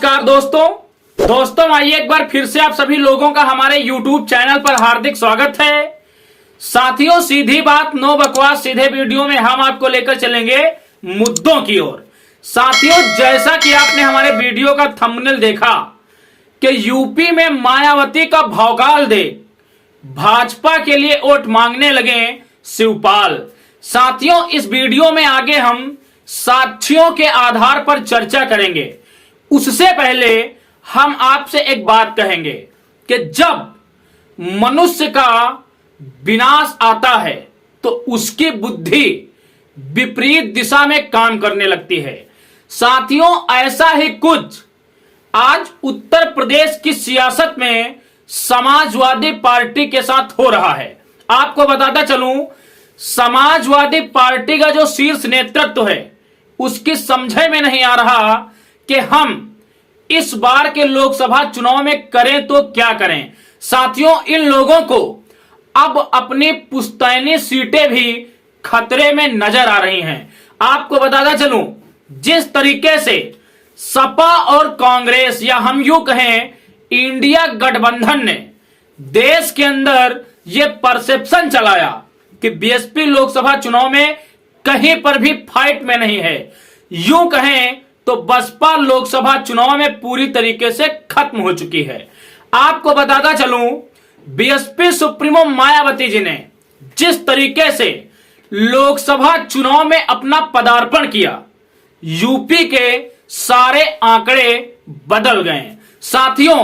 नमस्कार दोस्तों आइए एक बार फिर से आप सभी लोगों का हमारे YouTube चैनल पर हार्दिक स्वागत है। साथियों, सीधी बात नो बकवास सीधे वीडियो में हम आपको लेकर चलेंगे मुद्दों की ओर। साथियों, जैसा कि आपने हमारे वीडियो का थंबनेल देखा कि यूपी में मायावती का भौकाल दे भाजपा के लिए वोट मांगने लगे शिवपाल। साथियों, इस वीडियो में आगे हम साक्ष्यों के आधार पर चर्चा करेंगे। उससे पहले हम आपसे एक बात कहेंगे कि जब मनुष्य का विनाश आता है तो उसकी बुद्धि विपरीत दिशा में काम करने लगती है। साथियों, ऐसा ही कुछ आज उत्तर प्रदेश की सियासत में समाजवादी पार्टी के साथ हो रहा है। आपको बताता चलूं, समाजवादी पार्टी का जो शीर्ष नेतृत्व है उसकी समझे में नहीं आ रहा कि हम इस बार के लोकसभा चुनाव में करें तो क्या करें। साथियों, इन लोगों को अब अपनी पुश्तैनी सीटें भी खतरे में नजर आ रही हैं। आपको बताता चलूं, जिस तरीके से सपा और कांग्रेस या हम यूं कहें इंडिया गठबंधन ने देश के अंदर यह परसेप्शन चलाया कि बीएसपी लोकसभा चुनाव में कहीं पर भी फाइट में नहीं है, यूं कहें तो बसपा लोकसभा चुनाव में पूरी तरीके से खत्म हो चुकी है। आपको बताता चलूं, बीएसपी सुप्रीमो मायावती जी ने जिस तरीके से लोकसभा चुनाव में अपना पदार्पण किया, यूपी के सारे आंकड़े बदल गए। साथियों,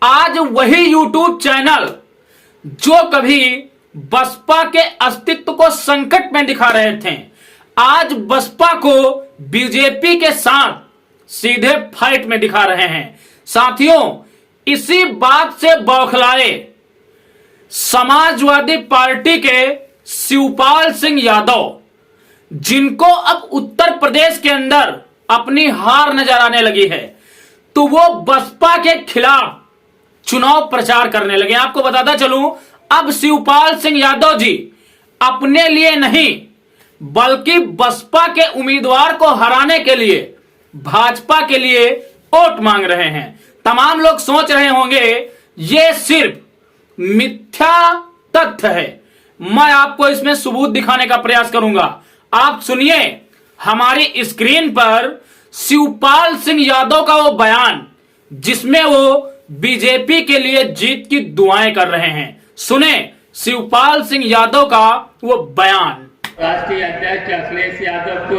आज वही यूट्यूब चैनल जो कभी बसपा के अस्तित्व को संकट में दिखा रहे थे, आज बसपा को बीजेपी के साथ सीधे फाइट में दिखा रहे हैं। साथियों, इसी बात से बौखलाए समाजवादी पार्टी के शिवपाल सिंह यादव, जिनको अब उत्तर प्रदेश के अंदर अपनी हार नजर आने लगी है, तो वो बसपा के खिलाफ चुनाव प्रचार करने लगे। आपको बताता चलूं, अब शिवपाल सिंह यादव जी अपने लिए नहीं बल्कि बसपा के उम्मीदवार को हराने के लिए भाजपा के लिए वोट मांग रहे हैं। तमाम लोग सोच रहे होंगे ये सिर्फ मिथ्या तथ्य है। मैं आपको इसमें सबूत दिखाने का प्रयास करूंगा। आप सुनिए हमारी स्क्रीन पर शिवपाल सिंह यादव का वो बयान जिसमें वो बीजेपी के लिए जीत की दुआएं कर रहे हैं। सुने शिवपाल सिंह यादव का वो बयान। राष्ट्रीय अध्यक्ष अखिलेश यादव को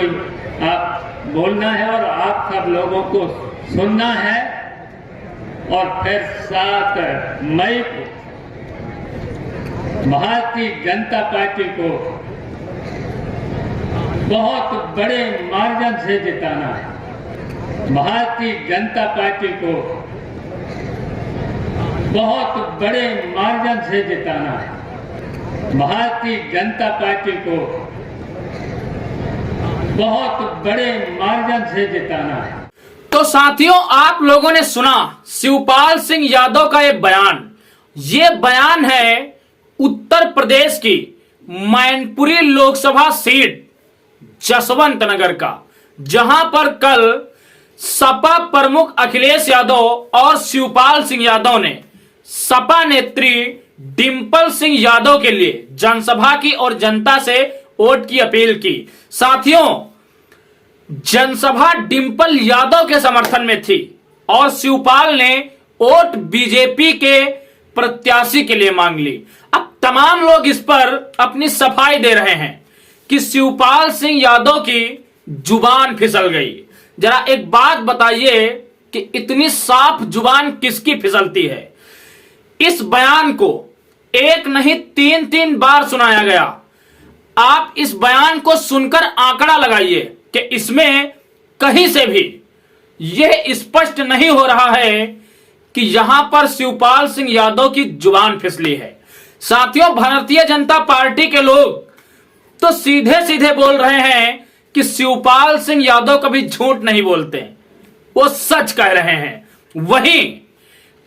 आप बोलना है और आप सब लोगों को सुनना है, और फिर 7 मई को भारतीय जनता पार्टी को बहुत बड़े मार्जिन से जिताना है। भारतीय जनता पार्टी को बहुत बड़े मार्जिन से जिताना है। भारतीय जनता पार्टी को बहुत बड़े मार्जिन से जिताना है। तो साथियों, आप लोगों ने सुना शिवपाल सिंह यादव का ये बयान। ये बयान है उत्तर प्रदेश की मैनपुरी लोकसभा सीट जसवंत नगर का, जहां पर कल सपा प्रमुख अखिलेश यादव और शिवपाल सिंह यादव ने सपा नेत्री डिंपल सिंह यादव के लिए जनसभा की और जनता से वोट की अपील की। साथियों, जनसभा डिंपल यादव के समर्थन में थी और शिवपाल ने वोट बीजेपी के प्रत्याशी के लिए मांग ली। अब तमाम लोग इस पर अपनी सफाई दे रहे हैं कि शिवपाल सिंह यादव की जुबान फिसल गई। जरा एक बात बताइए कि इतनी साफ जुबान किसकी फिसलती है। इस बयान को एक नहीं 3 बार सुनाया गया। आप इस बयान को सुनकर आंकड़ा लगाइए कि इसमें कहीं से भी यह स्पष्ट नहीं हो रहा है कि यहां पर शिवपाल सिंह यादव की जुबान फिसली है। साथियों, भारतीय जनता पार्टी के लोग तो सीधे सीधे बोल रहे हैं कि शिवपाल सिंह यादव कभी झूठ नहीं बोलते, वो सच कह रहे हैं। वहीं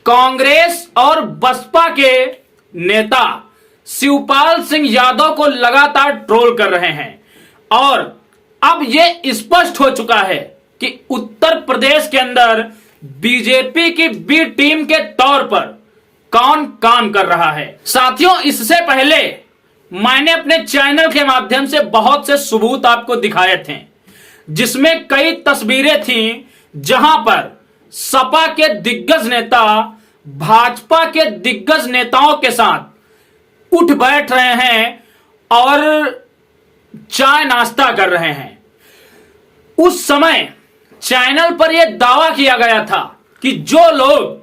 कांग्रेस और बसपा के नेता शिवपाल सिंह यादव को लगातार ट्रोल कर रहे हैं और अब यह स्पष्ट हो चुका है कि उत्तर प्रदेश के अंदर बीजेपी की बी टीम के तौर पर कौन काम कर रहा है। साथियों, इससे पहले मैंने अपने चैनल के माध्यम से बहुत से सबूत आपको दिखाए थे, जिसमें कई तस्वीरें थीं जहां पर सपा के दिग्गज नेता भाजपा के दिग्गज नेताओं के साथ उठ बैठ रहे हैं और चाय नाश्ता कर रहे हैं। उस समय चैनल पर यह दावा किया गया था कि जो लोग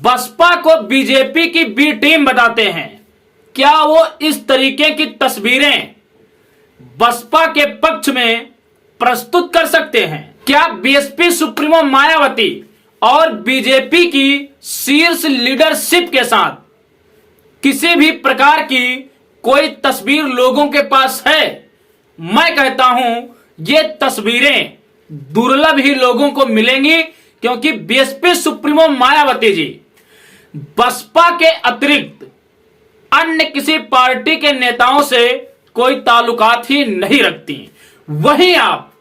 बसपा को बीजेपी की बी टीम बताते हैं, क्या वो इस तरीके की तस्वीरें बसपा के पक्ष में प्रस्तुत कर सकते हैं? क्या बीएसपी सुप्रीमो मायावती और बीजेपी की शीर्ष लीडरशिप के साथ किसी भी प्रकार की कोई तस्वीर लोगों के पास है? मैं कहता हूं ये तस्वीरें दुर्लभ ही लोगों को मिलेंगी, क्योंकि बीएसपी सुप्रीमो मायावती जी बसपा के अतिरिक्त अन्य किसी पार्टी के नेताओं से कोई ताल्लुकात ही नहीं रखती। वहीं आप,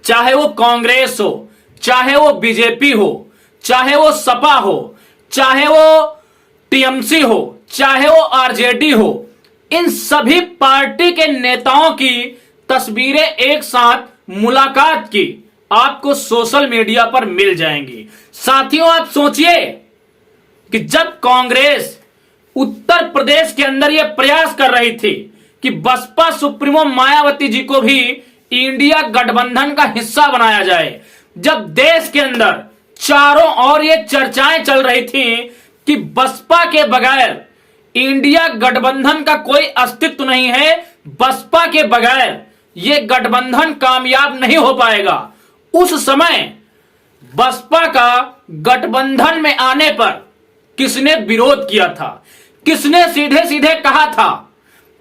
चाहे वो कांग्रेस हो, चाहे वो बीजेपी हो, चाहे वो सपा हो, चाहे वो टीएमसी हो, चाहे वो आरजेडी हो, इन सभी पार्टी के नेताओं की तस्वीरें एक साथ मुलाकात की आपको सोशल मीडिया पर मिल जाएंगी। साथियों, आप सोचिए कि जब कांग्रेस उत्तर प्रदेश के अंदर यह प्रयास कर रही थी कि बसपा सुप्रीमो मायावती जी को भी इंडिया गठबंधन का हिस्सा बनाया जाए, जब देश के अंदर चारों ओर ये चर्चाएं चल रही थी कि बसपा के बगैर इंडिया गठबंधन का कोई अस्तित्व नहीं है, बसपा के बगैर ये गठबंधन कामयाब नहीं हो पाएगा, उस समय बसपा का गठबंधन में आने पर किसने विरोध किया था? किसने सीधे सीधे कहा था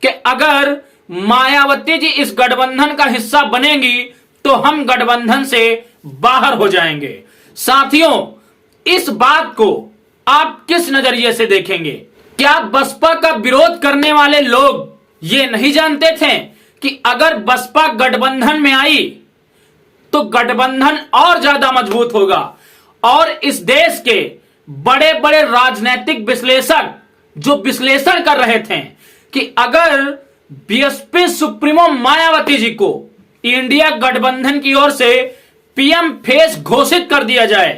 कि अगर मायावती जी इस गठबंधन का हिस्सा बनेंगी तो हम गठबंधन से बाहर हो जाएंगे? साथियों, इस बात को आप किस नजरिए से देखेंगे? क्या बसपा का विरोध करने वाले लोग ये नहीं जानते थे कि अगर बसपा गठबंधन में आई तो गठबंधन और ज्यादा मजबूत होगा? और इस देश के बड़े बड़े राजनीतिक विश्लेषक जो विश्लेषण कर रहे थे कि अगर बीएसपी सुप्रीमो मायावती जी को इंडिया गठबंधन की ओर से पीएम फेस घोषित कर दिया जाए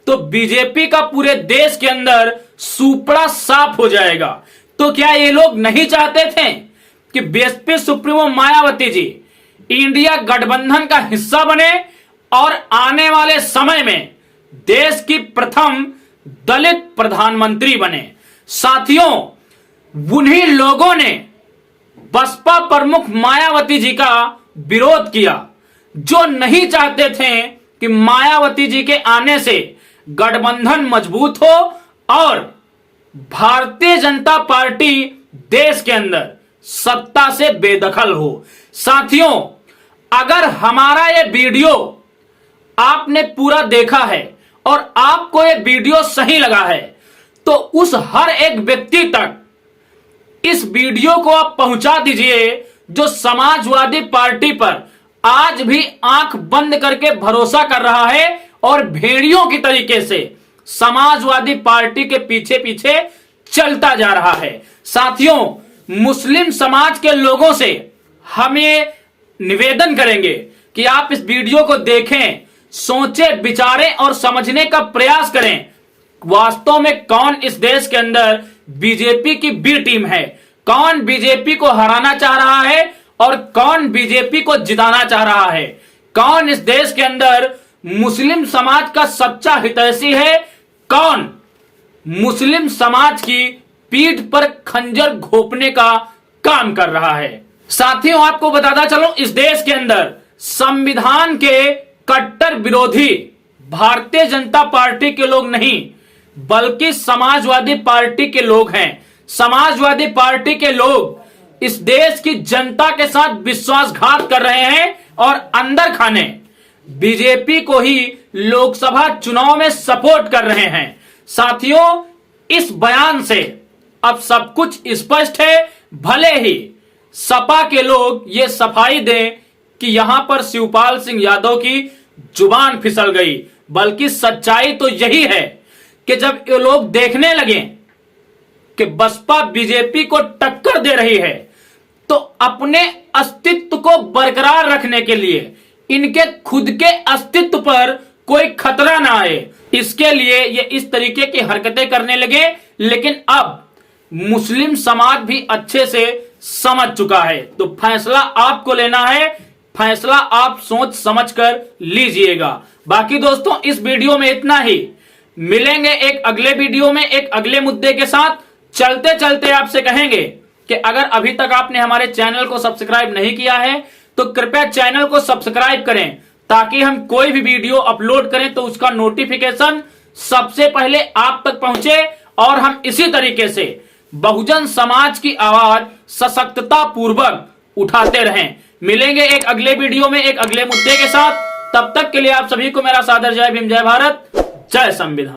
तो बीजेपी का पूरे देश के अंदर सुपड़ा साफ हो जाएगा। तो क्या ये लोग नहीं चाहते थे कि BSP supremo Mayawati ji India गठबंधन का हिस्सा बने और आने वाले समय में देश की प्रथम दलित प्रधानमंत्री बने? साथियों, उन्हीं लोगों ने बसपा प्रमुख मायावती जी का विरोध किया जो नहीं चाहते थे कि मायावती जी के आने से गठबंधन मजबूत हो और भारतीय जनता पार्टी देश के अंदर सत्ता से बेदखल हो। साथियों, अगर हमारा ये वीडियो आपने पूरा देखा है और आपको ये वीडियो सही लगा है तो उस हर एक व्यक्ति तक इस वीडियो को आप पहुंचा दीजिए जो समाजवादी पार्टी पर आज भी आंख बंद करके भरोसा कर रहा है और भेड़ियों की तरीके से समाजवादी पार्टी के पीछे पीछे चलता जा रहा है। साथियों, मुस्लिम समाज के लोगों से हम ये निवेदन करेंगे कि आप इस वीडियो को देखें, सोचें, विचारें और समझने का प्रयास करें वास्तव में कौन इस देश के अंदर बीजेपी की बी टीम है, कौन बीजेपी को हराना चाह रहा है और कौन बीजेपी को जिताना चाह रहा है, कौन इस देश के अंदर मुस्लिम समाज का सच्चा हितैषी है, कौन मुस्लिम समाज की पीठ पर खंजर घोंपने का काम कर रहा है। साथियों, आपको बताता चलूं, इस देश के अंदर संविधान के कट्टर विरोधी भारतीय जनता पार्टी के लोग नहीं बल्कि समाजवादी पार्टी के लोग हैं। समाजवादी पार्टी के लोग इस देश की जनता के साथ विश्वासघात कर रहे हैं और अंदर खाने बीजेपी को ही लोकसभा चुनाव में सपोर्ट कर रहे हैं। साथियों, इस बयान से अब सब कुछ स्पष्ट है। भले ही सपा के लोग ये सफाई दें कि यहां पर शिवपाल सिंह यादव की जुबान फिसल गई, बल्कि सच्चाई तो यही है कि जब ये लोग देखने लगे कि बसपा बीजेपी को टक्कर दे रही है, तो अपने अस्तित्व को बरकरार रखने के लिए, इनके खुद के अस्तित्व पर कोई खतरा ना आए, इसके लिए ये इस तरीके की हरकतें करने लगे। लेकिन अब मुस्लिम समाज भी अच्छे से समझ चुका है, तो फैसला आपको लेना है, फैसला आप सोच समझकर लीजिएगा। बाकी दोस्तों इस वीडियो में इतना ही, मिलेंगे एक अगले वीडियो में एक अगले मुद्दे के साथ। चलते चलते आपसे कहेंगे कि अगर अभी तक आपने हमारे चैनल को सब्सक्राइब नहीं किया है तो कृपया चैनल को सब्सक्राइब करें, ताकि हम कोई भी वीडियो अपलोड करें तो उसका नोटिफिकेशन सबसे पहले आप तक पहुंचे और हम इसी तरीके से बहुजन समाज की आवाज सशक्तता पूर्वक उठाते रहें। मिलेंगे एक अगले वीडियो में एक अगले मुद्दे के साथ। तब तक के लिए आप सभी को मेरा सादर जय भीम, जय भारत, जय संविधान।